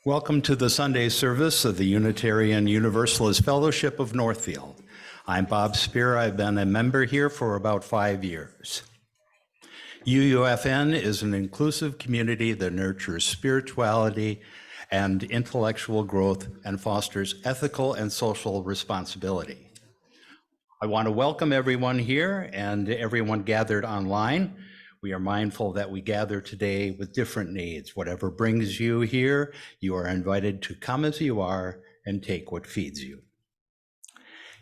Welcome to the Sunday service of the Unitarian Universalist Fellowship of Northfield. I'm Bob Spear. I've been a member here for about 5 years. UUFN is an inclusive community that nurtures spirituality and intellectual growth and fosters ethical and social responsibility. I want to welcome everyone here and everyone gathered online. We are mindful that we gather today with different needs. Whatever brings you here, you are invited to come as you are and take what feeds you.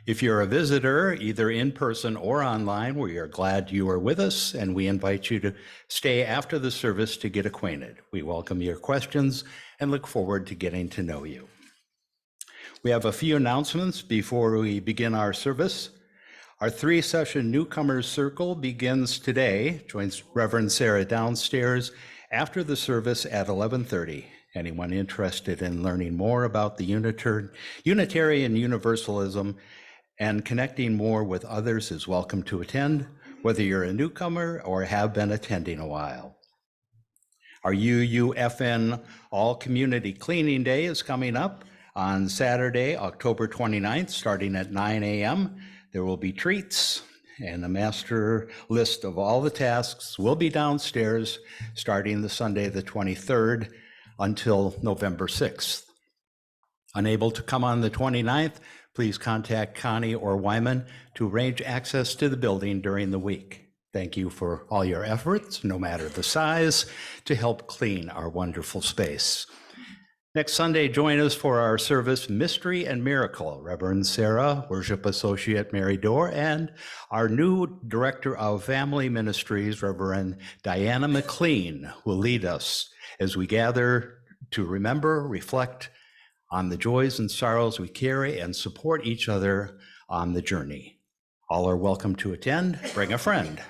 If you're a visitor, either in person or online, we are glad you are with us, and we invite you to stay after the service to get acquainted. We welcome your questions and look forward to getting to know you. We have a few announcements before we begin our service. Our 3-session Newcomers Circle begins today. Joins Reverend Sarah downstairs after the service at 11:30. Anyone interested in learning more about the Unitarian Universalism and connecting more with others is welcome to attend, whether you're a newcomer or have been attending a while. Our UUFN All Community Cleaning Day is coming up on Saturday, October 29th, starting at 9 a.m. There will be treats, and a master list of all the tasks will be downstairs starting the Sunday the 23rd until November 6th. Unable to come on the 29th, please contact Connie or Wyman to arrange access to the building during the week. Thank you for all your efforts, no matter the size, to help clean our wonderful space. Next Sunday, join us for our service, Mystery and Miracle. Reverend Sarah, Worship Associate Mary Dorr, and our new Director of Family Ministries, Reverend Diana McLean, will lead us as we gather to remember, reflect on the joys and sorrows we carry, and support each other on the journey. All are welcome to attend. Bring a friend.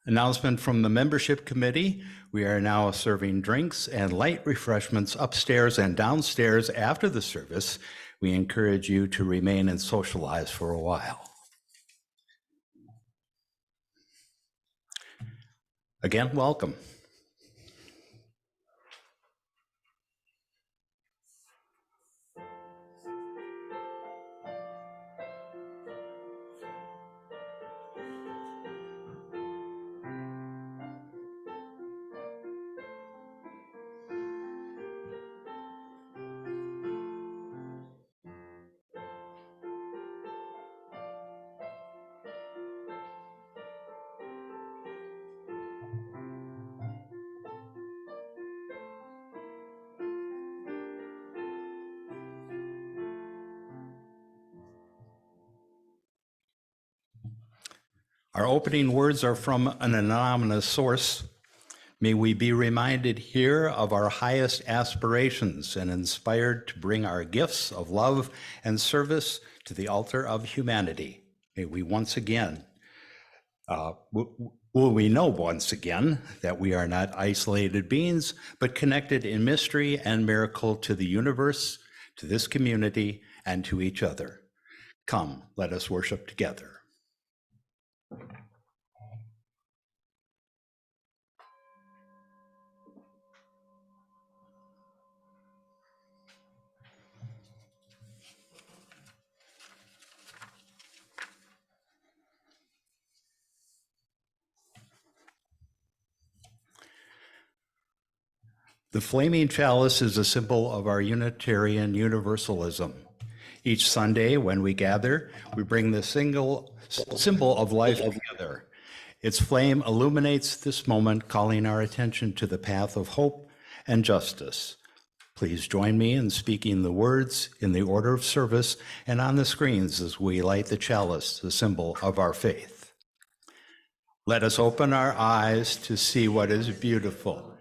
Announcement from the membership committee. We are now serving drinks and light refreshments upstairs and downstairs after the service. We encourage you to remain and socialize for a while. Again, welcome. Our opening words are from an anonymous source. May we be reminded here of our highest aspirations and inspired to bring our gifts of love and service to the altar of humanity. May we once again, will we know once again that we are not isolated beings, but connected in mystery and miracle to the universe, to this community, and to each other. Come, let us worship together. The flaming chalice is a symbol of our Unitarian Universalism. Each Sunday when we gather, we bring the symbol of life together. Its flame illuminates this moment, calling our attention to the path of hope and justice. Please join me in speaking the words in the order of service and on the screens as we light the chalice, the symbol of our faith. Let us open our eyes to see what is beautiful.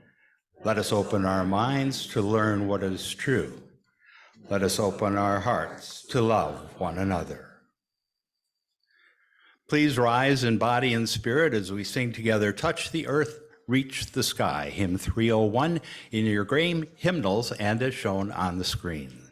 Let us open our minds to learn what is true. Let us open our hearts to love one another. Please rise in body and spirit as we sing together, Touch the Earth, Reach the Sky, hymn 301 in your gray hymnals and as shown on the screen.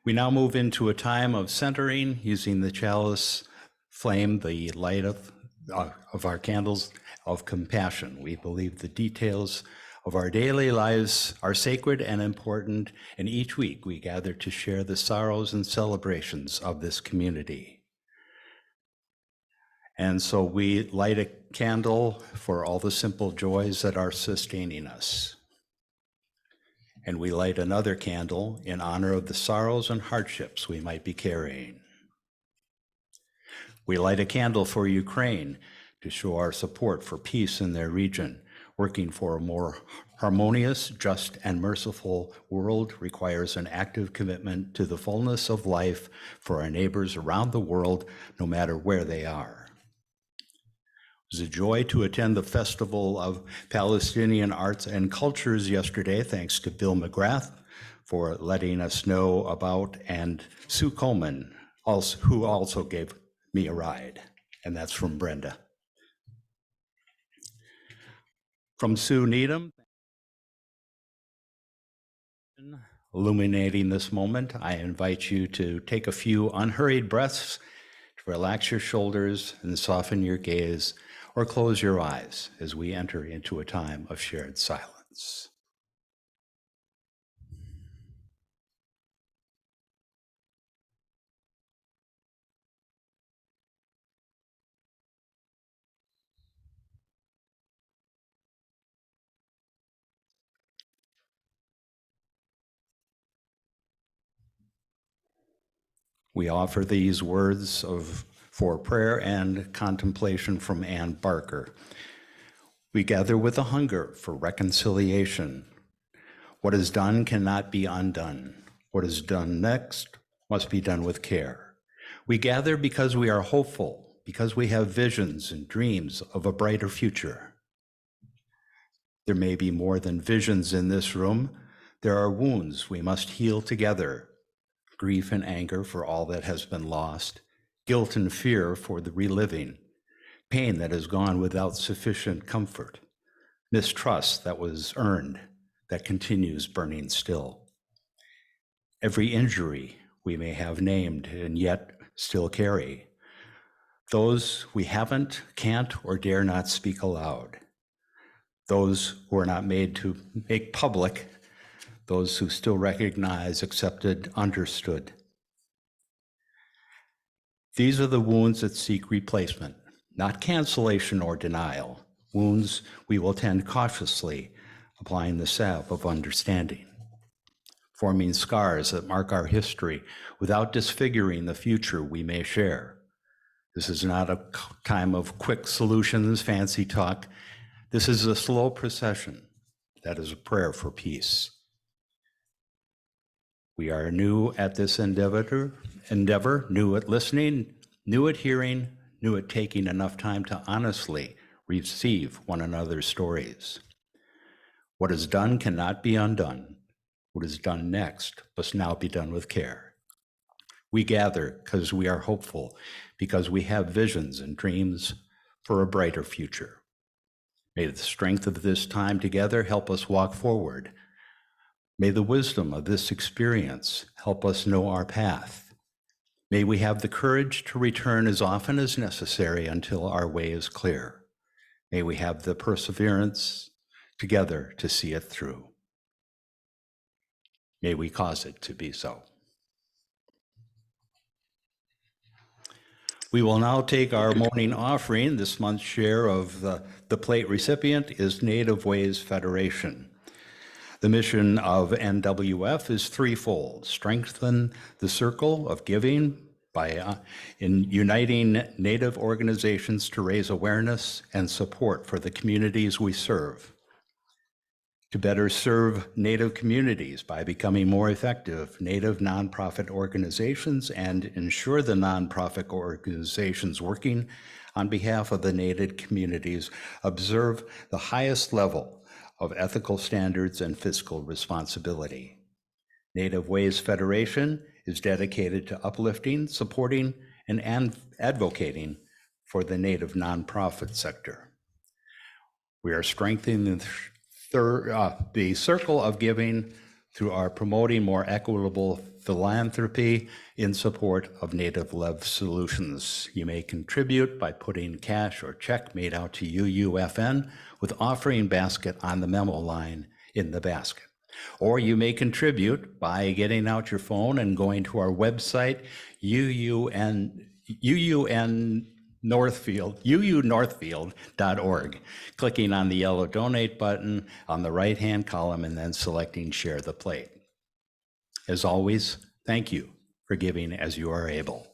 We now move into a time of centering using the chalice flame, the light of our candles of compassion. We believe the details of our daily lives are sacred and important, and each week we gather to share the sorrows and celebrations of this community. And so we light a candle for all the simple joys that are sustaining us. And we light another candle in honor of the sorrows and hardships we might be carrying. We light a candle for Ukraine to show our support for peace in their region. Working for a more harmonious, just, and merciful world requires an active commitment to the fullness of life for our neighbors around the world, no matter where they are. It was a joy to attend the Festival of Palestinian Arts and Cultures yesterday, thanks to Bill McGrath for letting us know about, and Sue Coleman, who also gave me a ride, and that's from Brenda. From Sue Needham, illuminating this moment, I invite you to take a few unhurried breaths, to relax your shoulders and soften your gaze, or close your eyes as we enter into a time of shared silence. We offer these words for prayer and contemplation from Ann Barker. We gather with a hunger for reconciliation. What is done cannot be undone. What is done next must be done with care. We gather because we are hopeful, because we have visions and dreams of a brighter future. There may be more than visions in this room. There are wounds we must heal together. Grief and anger for all that has been lost, guilt and fear for the reliving, pain that has gone without sufficient comfort, mistrust that was earned, that continues burning still. Every injury we may have named and yet still carry. Those we haven't, can't, or dare not speak aloud. Those who are not made to make public, those who still recognize, accepted, understood. These are the wounds that seek replacement, not cancellation or denial. Wounds we will tend cautiously, applying the salve of understanding, forming scars that mark our history without disfiguring the future we may share. This is not a time of quick solutions, fancy talk. This is a slow procession that is a prayer for peace. We are new at this endeavor, new at listening, new at hearing, new at taking enough time to honestly receive one another's stories. What is done cannot be undone. What is done next must now be done with care. We gather because we are hopeful, because we have visions and dreams for a brighter future. May the strength of this time together help us walk forward. May the wisdom of this experience help us know our path. May we have the courage to return as often as necessary until our way is clear. May we have the perseverance together to see it through. May we cause it to be so. We will now take our morning offering. This month's share of the plate recipient is Native Ways Federation. The mission of NWF is threefold: strengthen the circle of giving by uniting Native organizations to raise awareness and support for the communities we serve; to better serve Native communities by becoming more effective Native nonprofit organizations and ensure the nonprofit organizations working on behalf of the Native communities observe the highest level of ethical standards and fiscal responsibility. Native Ways Federation is dedicated to uplifting, supporting, and advocating for the Native nonprofit sector. We are strengthening the circle of giving through our promoting more equitable philanthropy in support of Native Love Solutions. You may contribute by putting cash or check made out to UUFN with offering basket on the memo line in the basket. Or you may contribute by getting out your phone and going to our website, UUNorthfield.org, clicking on the yellow donate button on the right-hand column and then selecting share the plate. As always, thank you for giving as you are able.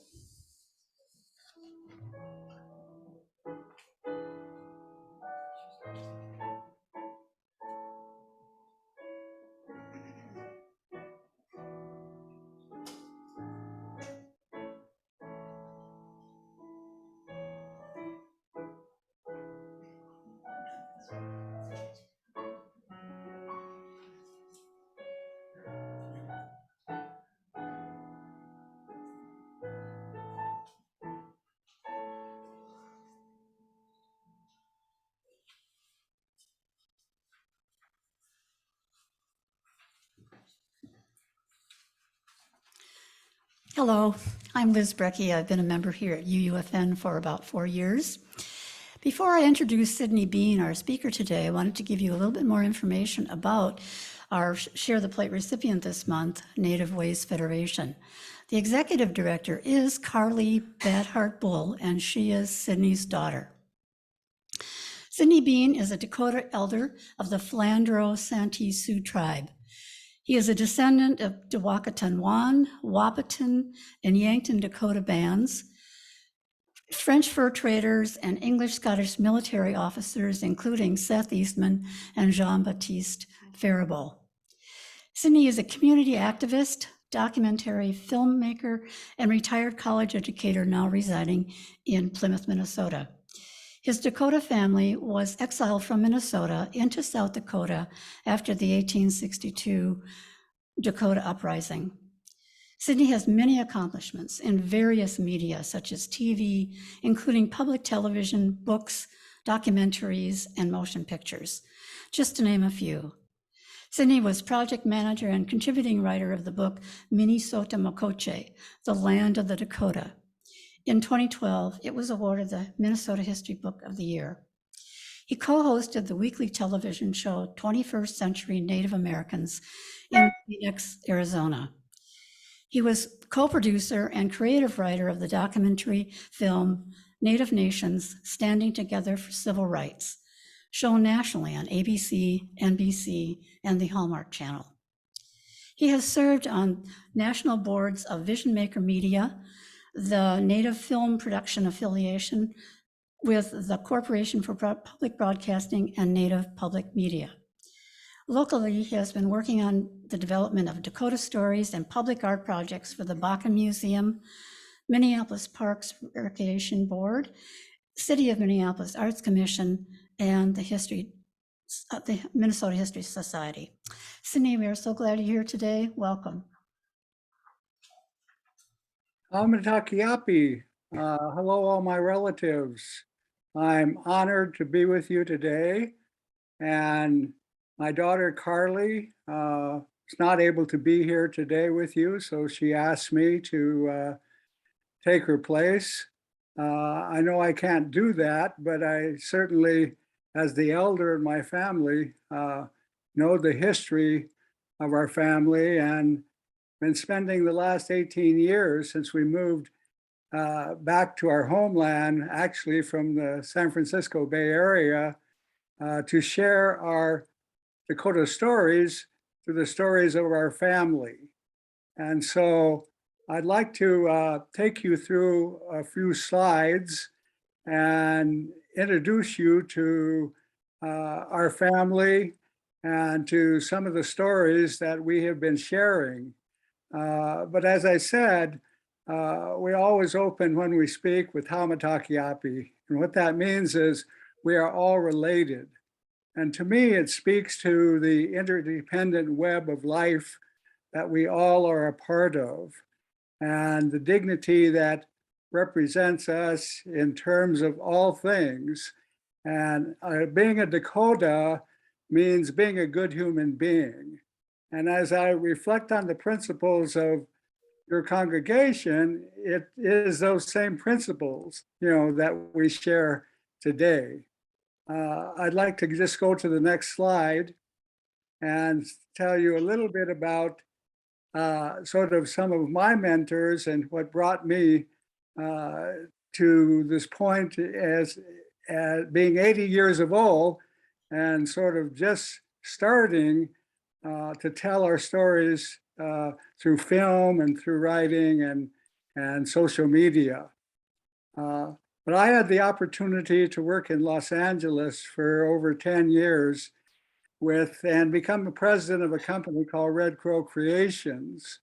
Hello, I'm Liz Brecky. I've been a member here at UUFN for about 4 years. Before I introduce Sydney Beane, our speaker today, I wanted to give you a little bit more information about our Share the Plate recipient this month, Native Ways Federation. The executive director is Carly Badhart Bull, and she is Sydney's daughter. Sydney Beane is a Dakota elder of the Flandreau Santee Sioux tribe. He is a descendant of Dewakatanwan, Wahpeton, and Yankton Dakota bands, French fur traders, and English-Scottish military officers, including Seth Eastman and Jean-Baptiste Faribault. Sydney is a community activist, documentary filmmaker, and retired college educator now residing in Plymouth, Minnesota. His Dakota family was exiled from Minnesota into South Dakota after the 1862 Dakota Uprising. Sydney has many accomplishments in various media, such as TV, including public television, books, documentaries, and motion pictures, just to name a few. Sydney was project manager and contributing writer of the book Minnesota Mokoche, The Land of the Dakota. In 2012, it was awarded the Minnesota History Book of the Year. He co-hosted the weekly television show 21st Century Native Americans in Phoenix, Arizona. He was co-producer and creative writer of the documentary film Native Nations Standing Together for Civil Rights, shown nationally on ABC, NBC, and the Hallmark Channel. He has served on national boards of Vision Maker Media, the Native Film Production Affiliation with the Corporation for Public Broadcasting and Native Public Media. Locally, he has been working on the development of Dakota stories and public art projects for the Bakken Museum, Minneapolis Parks Recreation Board, City of Minneapolis Arts Commission, and the Minnesota History Society. Sydney, we are so glad you're here today. Welcome. Hello, all my relatives. I'm honored to be with you today. And my daughter, Carly, is not able to be here today with you, so she asked me to take her place. I know I can't do that, but I certainly, as the elder in my family, know the history of our family and been spending the last 18 years since we moved back to our homeland, actually from the San Francisco Bay Area, to share our Dakota stories through the stories of our family. And so I'd like to take you through a few slides and introduce you to our family and to some of the stories that we have been sharing. But as I said, we always open when we speak with Haumatakiapi. And what that means is we are all related. And to me, it speaks to the interdependent web of life that we all are a part of, and the dignity that represents us in terms of all things. And being a Dakota means being a good human being. And as I reflect on the principles of your congregation, it is those same principles, that we share today. I'd like to just go to the next slide and tell you a little bit about sort of some of my mentors and what brought me to this point as being 80 years of old and sort of just starting to tell our stories through film and through writing and social media. But I had the opportunity to work in Los Angeles for over 10 years and become the president of a company called Red Crow Creations.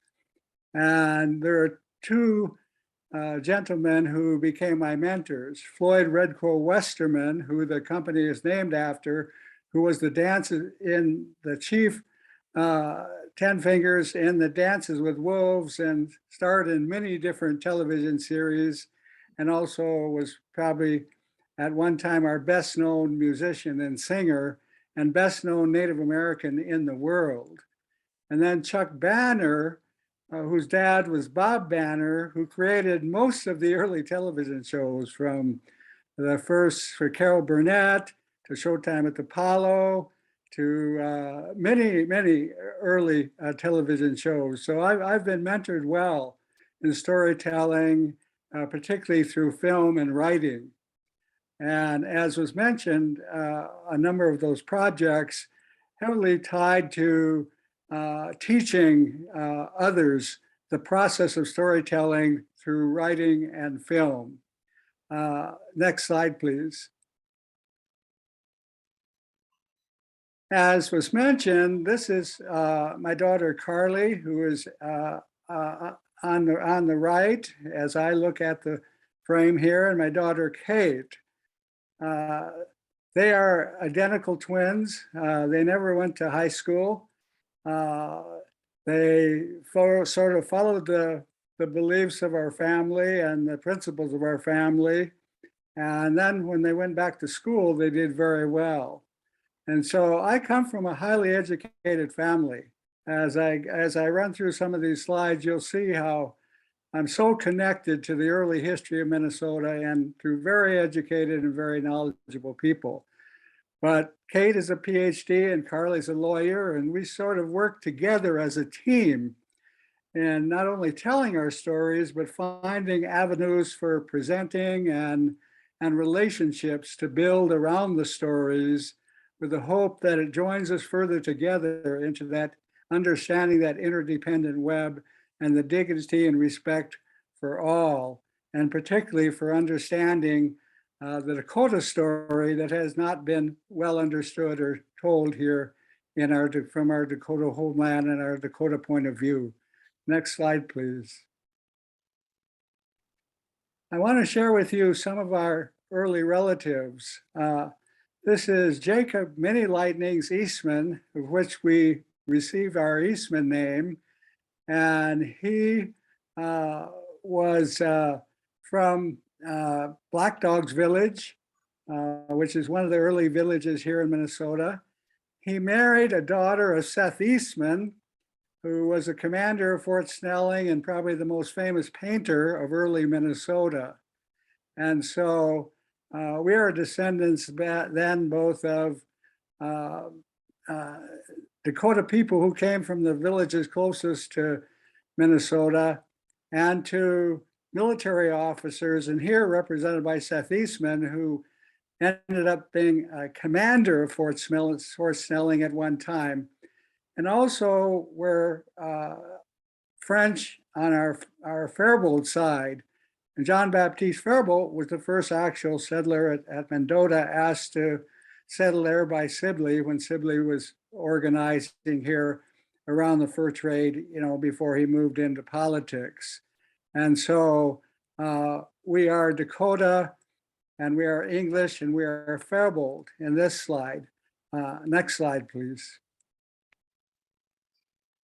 And there are two gentlemen who became my mentors. Floyd Red Crow Westerman, who the company is named after, who was the chief 10 Fingers in the Dances with Wolves and starred in many different television series, and also was probably at one time our best known musician and singer and best known Native American in the world. And then Chuck Banner, whose dad was Bob Banner, who created most of the early television shows, from the first for Carol Burnett to Showtime at the Apollo to many, many early television shows. So I've been mentored well in storytelling, particularly through film and writing. And as was mentioned, a number of those projects heavily tied to teaching others the process of storytelling through writing and film. Next slide, please. As was mentioned, this is my daughter Carly, who is on the right as I look at the frame here, and my daughter Kate. They are identical twins. They never went to high school. They sort of followed the beliefs of our family and the principles of our family. And then when they went back to school, they did very well. And so I come from a highly educated family. As I run through some of these slides, you'll see how I'm so connected to the early history of Minnesota and through very educated and very knowledgeable people. But Kate is a PhD and Carly's a lawyer, and we sort of work together as a team in not only telling our stories, but finding avenues for presenting and relationships to build around the stories, with the hope that it joins us further together into that understanding that interdependent web and the dignity and respect for all, and particularly for understanding the Dakota story that has not been well understood or told here from our Dakota homeland and our Dakota point of view. Next slide, please. I want to share with you some of our early relatives. This is Jacob Many Lightnings Eastman, of which we received our Eastman name. And he was from Black Dogs Village, which is one of the early villages here in Minnesota. He married a daughter of Seth Eastman, who was a commander of Fort Snelling and probably the most famous painter of early Minnesota. And so we are descendants then both of Dakota people who came from the villages closest to Minnesota and to military officers, and here represented by Seth Eastman, who ended up being a commander of Fort Snelling at one time. And also we're French on our Faribault side. And John Baptiste Faribault was the first actual settler at Mendota, asked to settle there by Sibley when Sibley was organizing here around the fur trade, before he moved into politics. And so we are Dakota, and we are English, and we are Faribault in this slide. Next slide, please.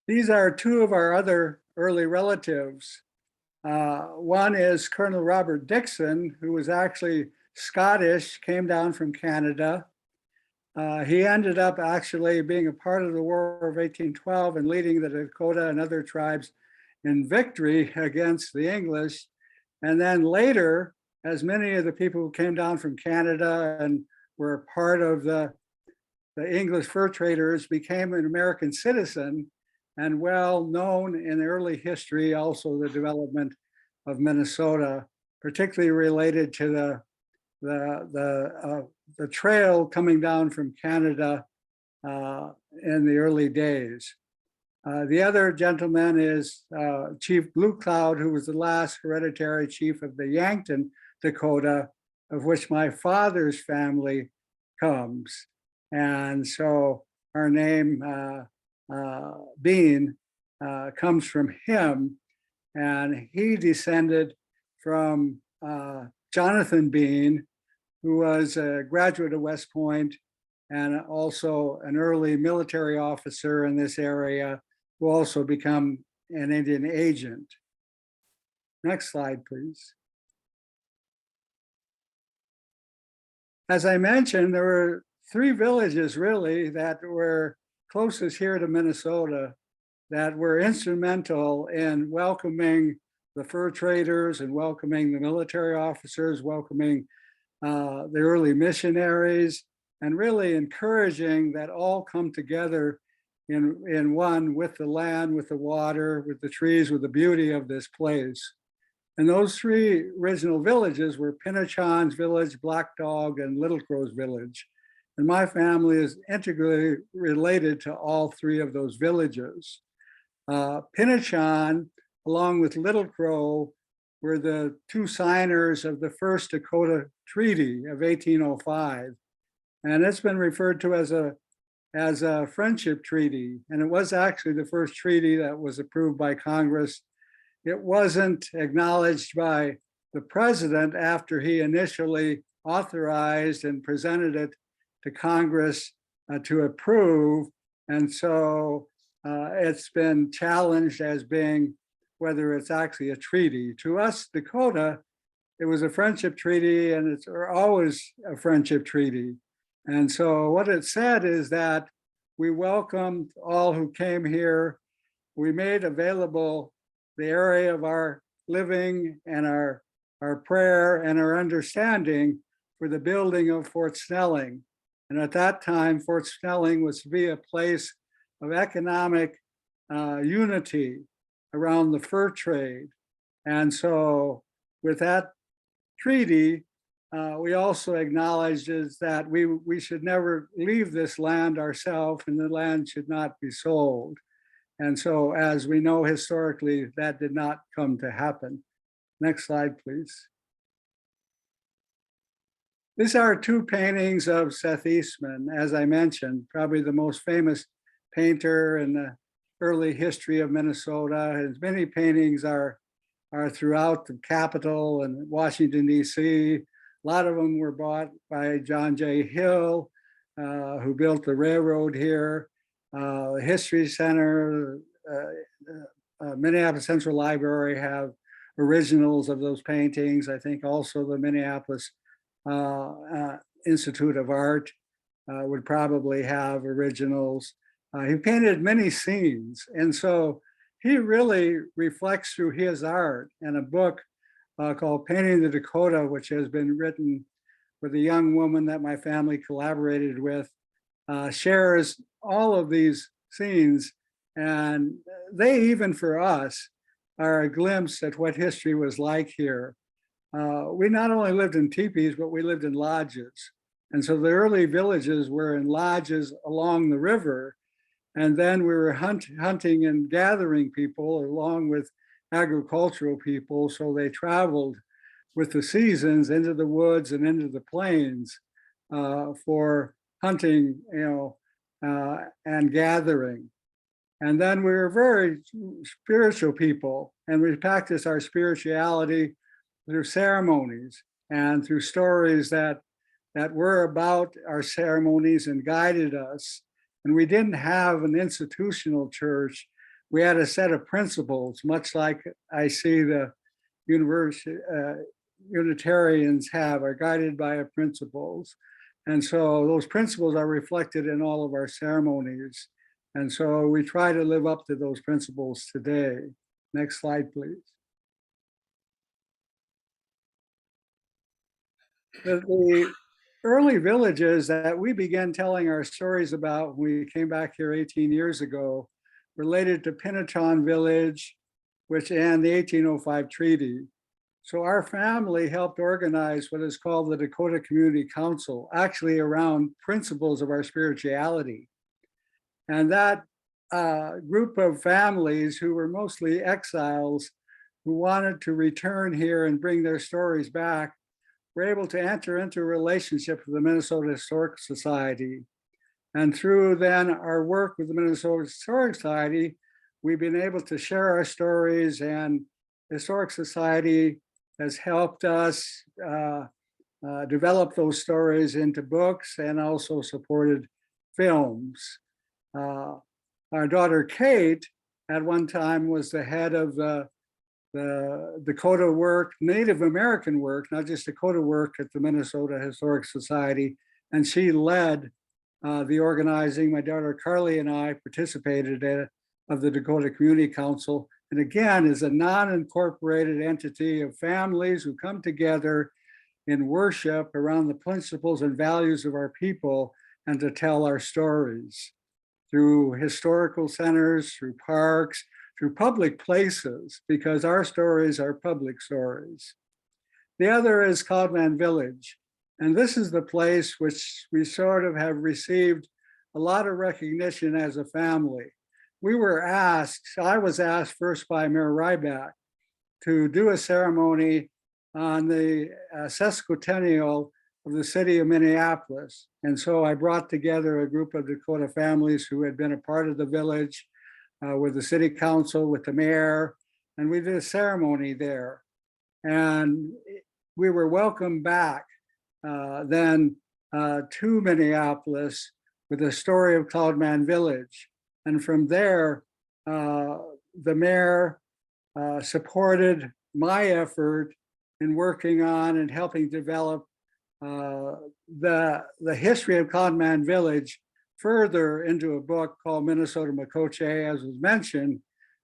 These are two of our other early relatives. One is Colonel Robert Dixon, who was actually Scottish, came down from Canada. He ended up actually being a part of the War of 1812 and leading the Dakota and other tribes in victory against the English. And then later, as many of the people who came down from Canada and were part of the English fur traders became an American citizen and well known in early history, also the development of Minnesota, particularly related to the trail coming down from Canada in the early days. The other gentleman is Chief Blue Cloud, who was the last hereditary chief of the Yankton, Dakota, of which my father's family comes. And so our name, Beane, comes from him. And he descended from Jonathan Beane, who was a graduate of West Point and also an early military officer in this area, who also become an Indian agent. Next slide, please. As I mentioned, there were 3 villages really that were closest here to Minnesota that were instrumental in welcoming the fur traders and welcoming the military officers, welcoming the early missionaries, and really encouraging that all come together in one with the land, with the water, with the trees, with the beauty of this place. And those 3 original villages were Pinachon's village, Black Dog, and Little Crow's village. And my family is integrally related to all 3 of those villages. Pinachon, along with Little Crow, were the 2 signers of the first Dakota Treaty of 1805. And it's been referred to as a friendship treaty. And it was actually the first treaty that was approved by Congress. It wasn't acknowledged by the president after he initially authorized and presented it to Congress to approve. And so it's been challenged as being whether it's actually a treaty. To us, Dakota, it was a friendship treaty, and it's always a friendship treaty. And so what it said is that we welcomed all who came here. We made available the area of our living and our prayer and our understanding for the building of Fort Snelling. And at that time, Fort Snelling was to be a place of economic unity around the fur trade. And so with that treaty, we also acknowledged is that we should never leave this land ourselves, and the land should not be sold. And so as we know historically, that did not come to happen. Next slide, please. These are 2 paintings of Seth Eastman, as I mentioned, probably the most famous painter in the early history of Minnesota. His many paintings are throughout the Capitol and Washington, D.C. A lot of them were bought by John J. Hill, who built the railroad here. The History Center, Minneapolis Central Library have originals of those paintings. I think also the Minneapolis Institute of Art would probably have originals. He painted many scenes, and so he really reflects through his art. And a book called Painting the Dakota, which has been written with a young woman that my family collaborated with, shares all of these scenes. And they, even for us, are a glimpse at what history was like here. We not only lived in teepees, but we lived in lodges. And so the early villages were in lodges along the river. And then we were hunting and gathering people along with agricultural people. So they traveled with the seasons into the woods and into the plains for hunting, and gathering. And then we were very spiritual people, and we practiced our spirituality through ceremonies and through stories that were about our ceremonies and guided us. And we didn't have an institutional church. We had a set of principles, much like I see the Unitarians have, are guided by principles. And so those principles are reflected in all of our ceremonies. And so we try to live up to those principles today. Next slide, please. The early villages that we began telling our stories about when we came back here 18 years ago related to Pinachon Village, which and the 1805 treaty. So our family helped organize what is called the Dakota Community Council, actually around principles of our spirituality. And that group of families who were mostly exiles who wanted to return here and bring their stories back were able to enter into a relationship with the Minnesota Historic Society. And through then our work with the Minnesota Historic Society, we've been able to share our stories, and the Historic Society has helped us develop those stories into books and also supported films. Our daughter Kate at one time was the head of the Dakota work, Native American work, not just Dakota work at the Minnesota Historic Society. And she led the organizing. My daughter Carly and I participated of the Dakota Community Council. And again, is a non-incorporated entity of families who come together in worship around the principles and values of our people and to tell our stories through historical centers, through parks, through public places, because our stories are public stories. The other is Cloudman Village. And this is the place which we sort of have received a lot of recognition as a family. We were asked, I was asked first by Mayor Ryback to do a ceremony on the sesquicentennial of the city of Minneapolis. And so I brought together a group of Dakota families who had been a part of the village with the city council, with the mayor, and we did a ceremony there. And we were welcomed back then to Minneapolis with the story of Cloudman Village. And from there, the mayor supported my effort in working on and helping develop the history of Cloudman Village further into a book called Minnesota Makoche, as was mentioned,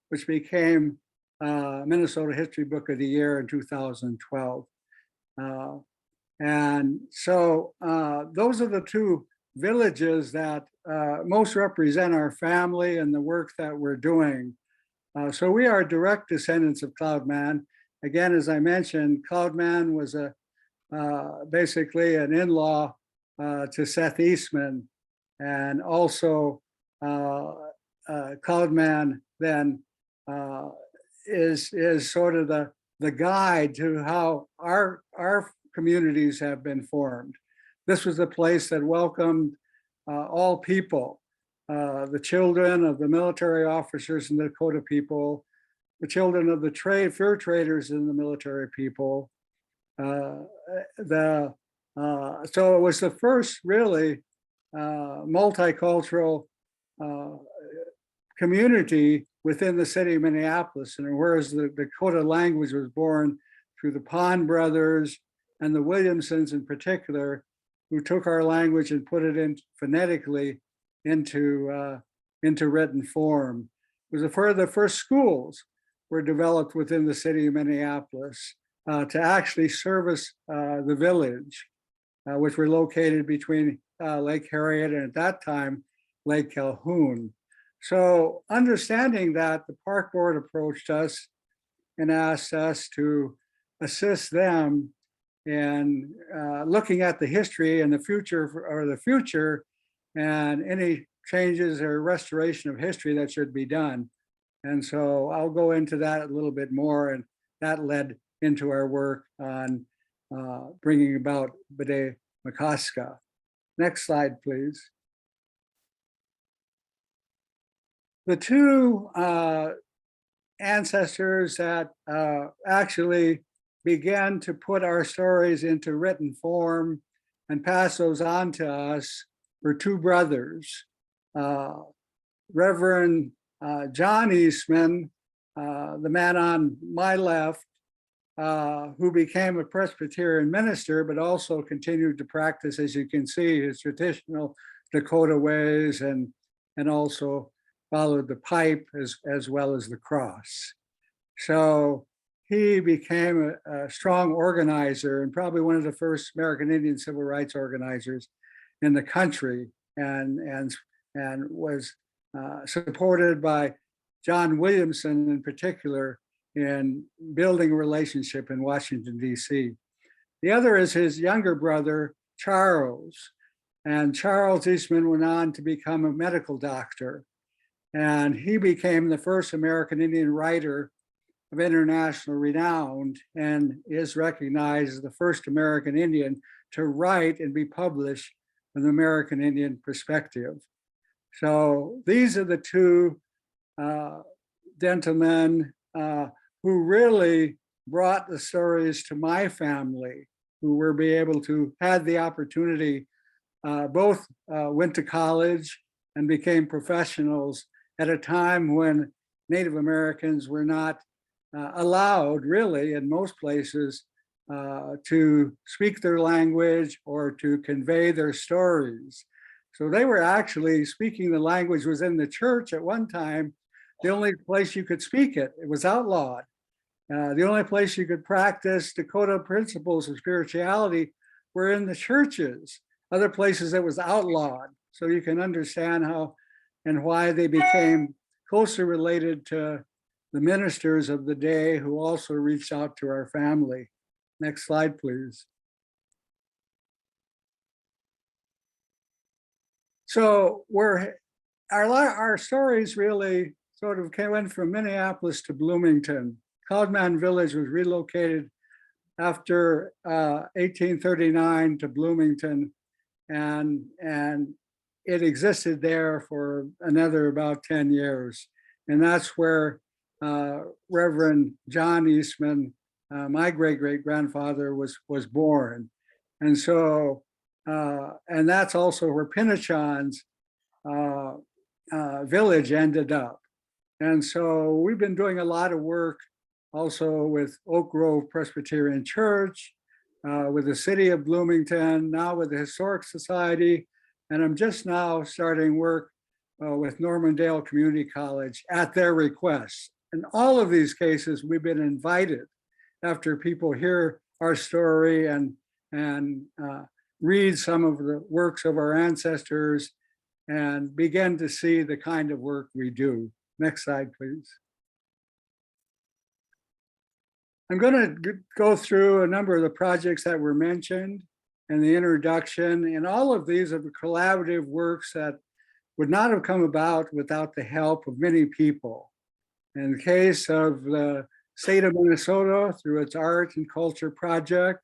which became Minnesota History Book of the Year in 2012. And so those are the two villages that most represent our family and the work that we're doing. So we are direct descendants of Cloudman. Again, as I mentioned, Cloudman was basically an in-law to Seth Eastman, and also Cloudman then is sort of the guide to how our communities have been formed. This was a place that welcomed all people, the children of the military officers and the Dakota people, the children of the fur traders and the military people. So it was the first really multicultural community within the city of Minneapolis. And whereas the Dakota language was born through the Pond brothers and the Williamsons in particular, who took our language and put it in phonetically into written form. It was the first schools were developed within the city of Minneapolis to actually service the village, which were located between Lake Harriet and at that time, Lake Calhoun. So understanding that, the park board approached us and asked us to assist them in looking at the history and the future and any changes or restoration of history that should be done. And so I'll go into that a little bit more, and that led into our work on bringing about B'day Makaska. Next slide, please. The two ancestors that actually began to put our stories into written form and pass those on to us were two brothers. Reverend John Eastman, the man on my left, who became a Presbyterian minister, but also continued to practice, as you can see, his traditional Dakota ways, and also followed the pipe as well as the cross. So he became a strong organizer and probably one of the first American Indian civil rights organizers in the country, and was supported by John Williamson in particular in building a relationship in Washington, D.C. The other is his younger brother, Charles. And Charles Eastman went on to become a medical doctor. And he became the first American Indian writer of international renown and is recognized as the first American Indian to write and be published from the American Indian perspective. So these are the two gentlemen who really brought the stories to my family, who were be able to had the opportunity, both went to college and became professionals at a time when Native Americans were not allowed, really, in most places, to speak their language or to convey their stories. So they were actually speaking the language was in the church at one time. The only place you could speak it, it was outlawed. The only place you could practice Dakota principles of spirituality were in the churches. Other places it was outlawed. So you can understand how and why they became closely related to the ministers of the day who also reached out to our family. Next slide, please. So our stories really sort of went from Minneapolis to Bloomington. Cloudman Village was relocated after 1839 to Bloomington, and it existed there for another about 10 years. And that's where Reverend John Eastman, my great-great-grandfather, was born. And so, and that's also where Pinachon's village ended up. And so we've been doing a lot of work also with Oak Grove Presbyterian Church, with the city of Bloomington, now with the Historic Society, and I'm just now starting work with Normandale Community College at their request. In all of these cases, we've been invited after people hear our story and read some of the works of our ancestors and begin to see the kind of work we do. Next slide, please. I'm going to go through a number of the projects that were mentioned in the introduction, and all of these are the collaborative works that would not have come about without the help of many people. In the case of the state of Minnesota, through its art and culture project,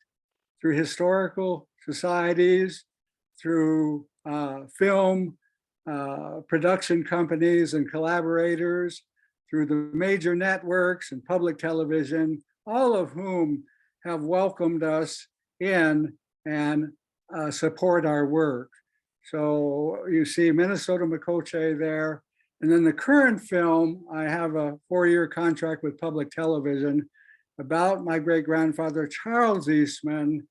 through historical societies, through film production companies and collaborators, through the major networks and public television, all of whom have welcomed us in and support our work. So you see Minnesota Makoche there. And then the current film, I have a 4-year contract with public television about my great-grandfather, Charles Eastman,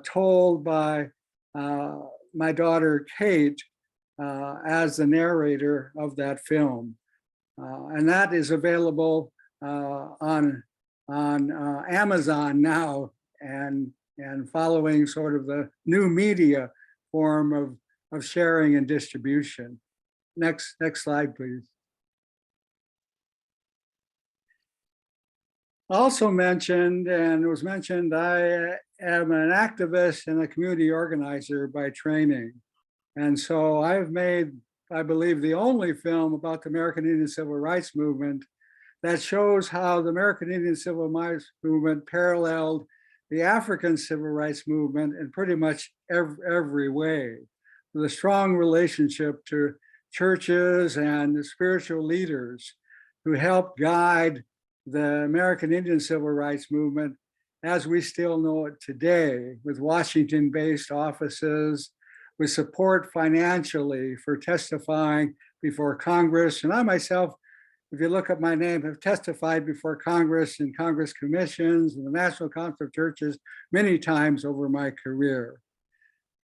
told by my daughter, Kate, as the narrator of that film. And that is available on Amazon now, and following sort of the new media form of sharing and distribution. Next slide, please. Also mentioned, and it was mentioned, I am an activist and a community organizer by training. And so I've made, I believe, the only film about the American Indian Civil Rights Movement that shows how the American Indian Civil Rights Movement paralleled the African Civil Rights Movement in pretty much every way, with a strong relationship to churches and the spiritual leaders who helped guide the American Indian Civil Rights Movement as we still know it today, with Washington-based offices, with support financially for testifying before Congress. And I myself if you look at my name, have testified before Congress and Congress commissions and the National Council of Churches many times over my career.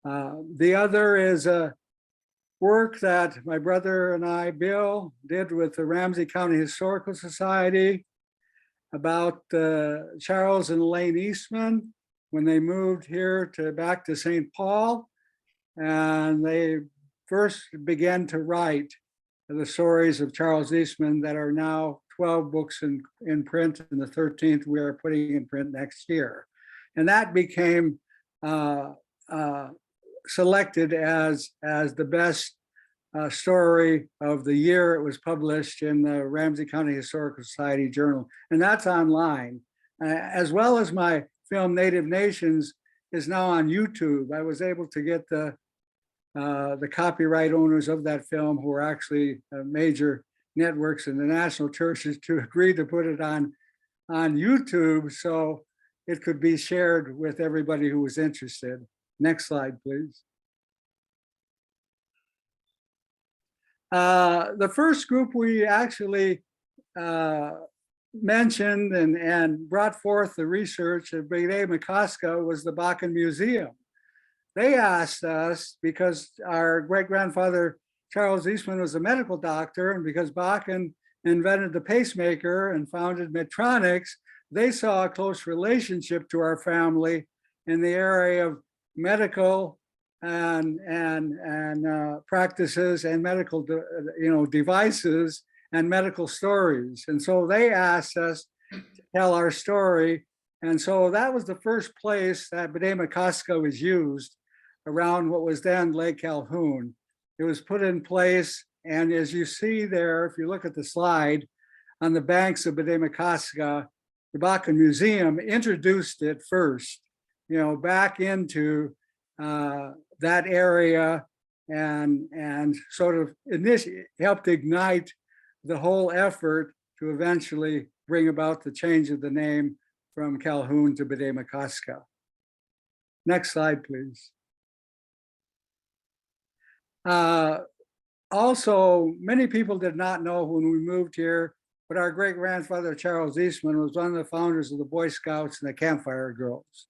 The other is a work that my brother and I, Bill, did with the Ramsey County Historical Society about Charles and Elaine Eastman when they moved here back to St. Paul. And they first began to write the stories of Charles Eastman that are now 12 books in print, and the 13th we are putting in print next year. And that became selected as the best story of the year. It was published in the Ramsey County Historical Society Journal, and that's online, as well as my film Native Nations is now on YouTube. I was able to get the copyright owners of that film, who are actually major networks in the national churches, to agree to put it on YouTube so it could be shared with everybody who was interested. Next slide, please. The first group we actually mentioned and brought forth the research of Beane McCosker was the Bakken Museum. They asked us, because our great-grandfather Charles Eastman was a medical doctor, and because Bakken invented the pacemaker and founded Medtronics, they saw a close relationship to our family in the area of medical and practices and medical devices and medical stories. And so they asked us to tell our story. And so that was the first place that Beane McCosker was used around what was then Lake Calhoun. It was put in place, and as you see there, if you look at the slide, on the banks of Beane McCosker, the Bakken Museum introduced it first, back into that area, and sort of helped ignite the whole effort to eventually bring about the change of the name from Calhoun to Beane McCosker. Next slide, please. Also, many people did not know when we moved here, but our great-grandfather Charles Eastman was one of the founders of the Boy Scouts and the Campfire Girls.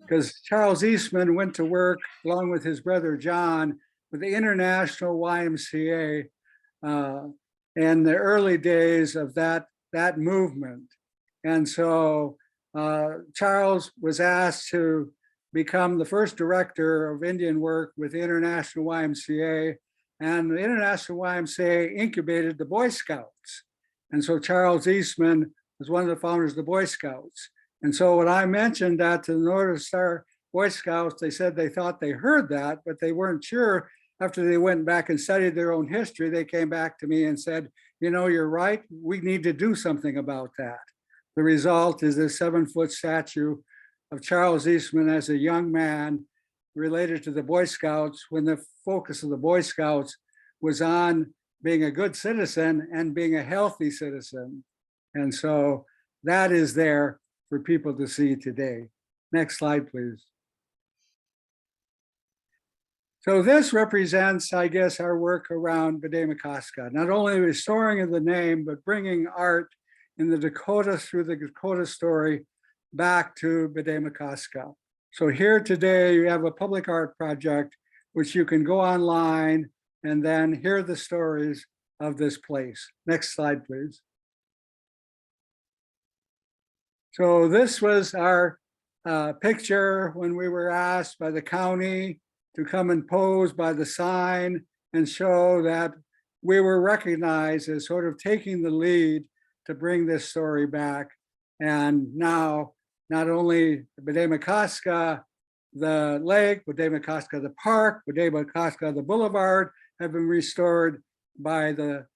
Because Charles Eastman went to work along with his brother John with the International YMCA in the early days of that movement. And so Charles was asked to become the first director of Indian work with the International YMCA, and the International YMCA incubated the Boy Scouts. And so Charles Eastman was one of the founders of the Boy Scouts. And so when I mentioned that to the Northern Star Boy Scouts, they said they thought they heard that, but they weren't sure. After they went back and studied their own history, they came back to me and said, you're right, we need to do something about that. The result is this 7-foot statue of Charles Eastman as a young man related to the Boy Scouts, when the focus of the Boy Scouts was on being a good citizen and being a healthy citizen. And so that is there for people to see today. Next slide, please. So this represents, I guess, our work around Beane McCosker, not only restoring the name, but bringing art in the Dakota through the Dakota story back to Beane McCosker. So here today, you have a public art project, which you can go online and then hear the stories of this place. Next slide, please. So this was our picture when we were asked by the county to come and pose by the sign and show that we were recognized as sort of taking the lead to bring this story back. And now, not only Beane McCosker, the lake, Beane McCosker, the park, Beane McCosker, the boulevard have been restored by the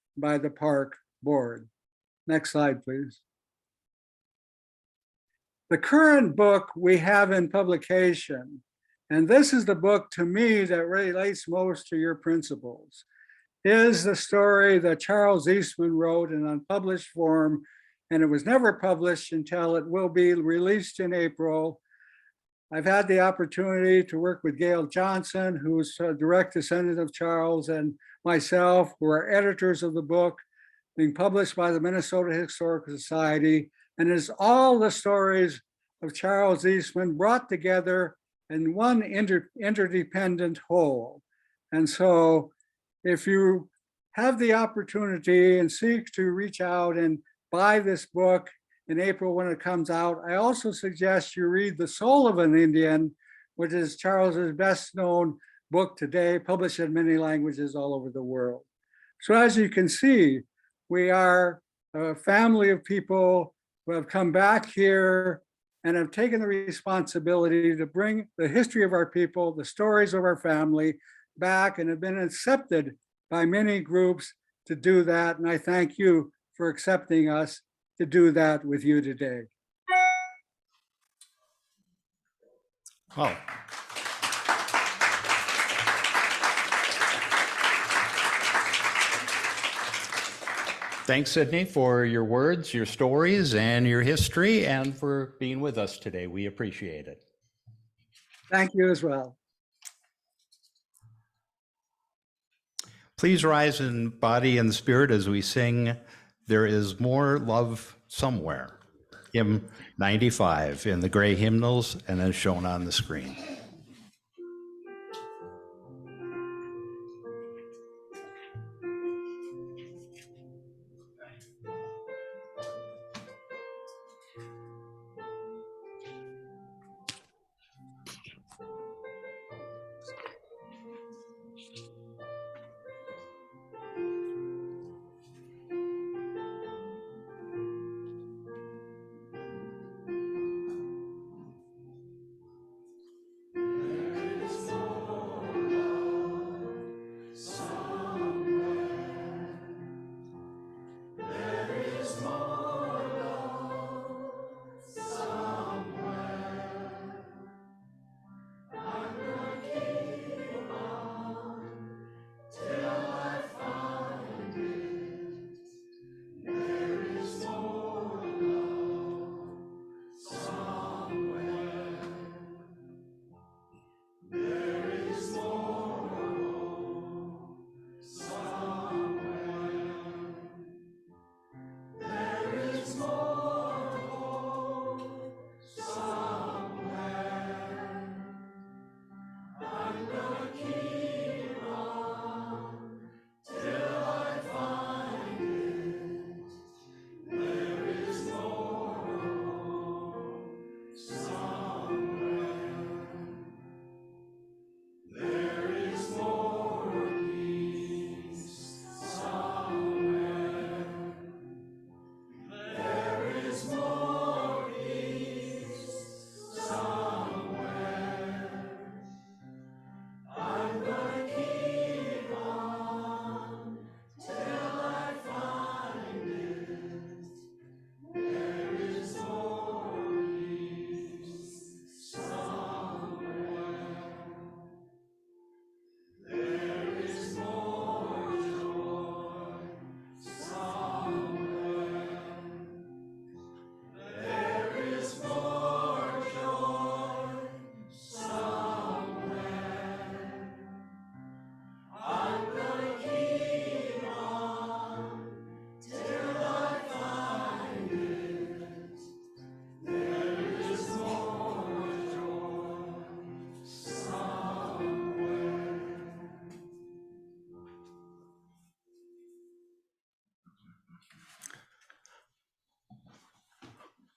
park board. Next slide, please. The current book we have in publication, and this is the book to me that relates most to your principles, is the story that Charles Eastman wrote in unpublished form, and it was never published until it will be released in April. I've had the opportunity to work with Gail Johnsen, who's a direct descendant of Charles, and myself, who are editors of the book, being published by the Minnesota Historical Society, and is all the stories of Charles Eastman brought together in one interdependent whole. And so if you have the opportunity and seek to reach out and buy this book in April when it comes out, I also suggest you read The Soul of an Indian, which is Charles's best known book today, published in many languages all over the world. So as you can see, we are a family of people who have come back here and have taken the responsibility to bring the history of our people, the stories of our family back, and have been accepted by many groups to do that. And I thank you for accepting us to do that with you today. Oh. Thanks, Sydney, for your words, your stories, and your history, and for being with us today. We appreciate it. Thank you as well. Please rise in body and spirit as we sing There Is More Love Somewhere, hymn 95 in the gray hymnals and as shown on the screen.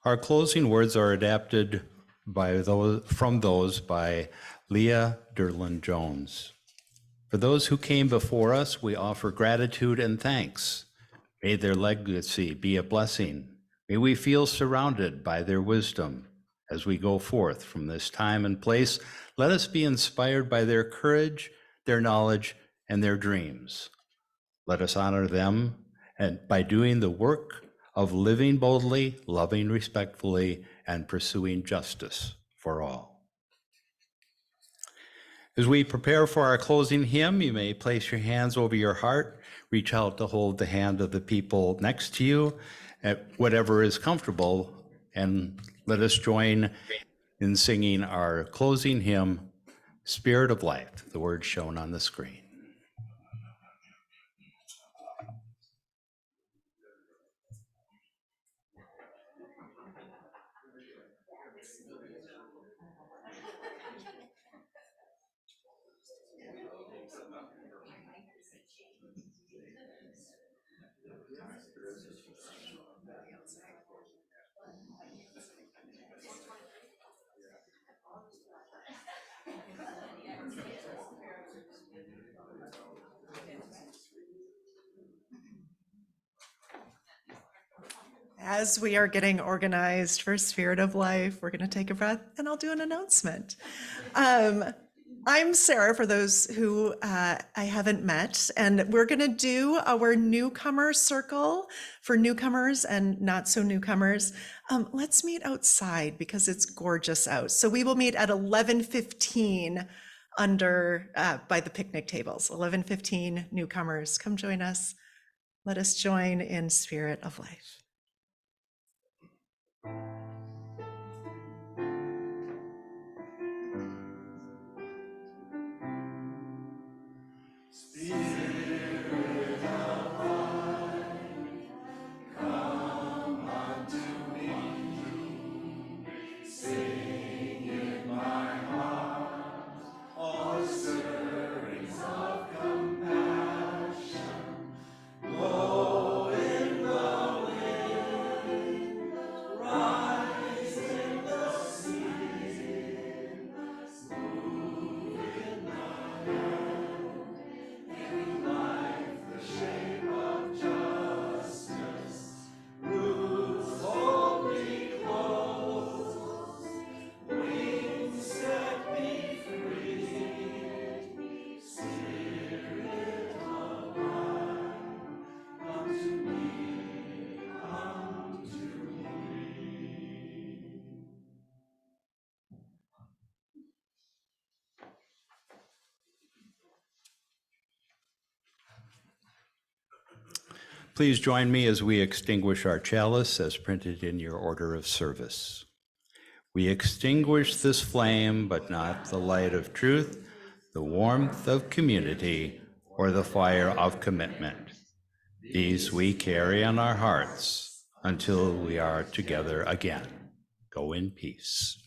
Our closing words are adapted from those by Leah Derlin Jones. For those who came before us, we offer gratitude and thanks. May their legacy be a blessing. May we feel surrounded by their wisdom. As we go forth from this time and place, let us be inspired by their courage, their knowledge, and their dreams. Let us honor them and by doing the work of living boldly, loving respectfully, and pursuing justice for all. As we prepare for our closing hymn, you may place your hands over your heart, reach out to hold the hand of the people next to you at whatever is comfortable, and let us join in singing our closing hymn, Spirit of Life, the words shown on the screen. As we are getting organized for Spirit of Life, we're going to take a breath and I'll do an announcement. I'm Sarah, for those who I haven't met, and we're going to do our newcomer circle for newcomers and not so newcomers. Let's meet outside because it's gorgeous out. So we will meet at 11:15 under by the picnic tables. 11:15 newcomers, come join us. Let us join in Spirit of Life. Please join me as we extinguish our chalice as printed in your order of service. We extinguish this flame, but not the light of truth, the warmth of community, or the fire of commitment. These we carry on our hearts until we are together again. Go in peace.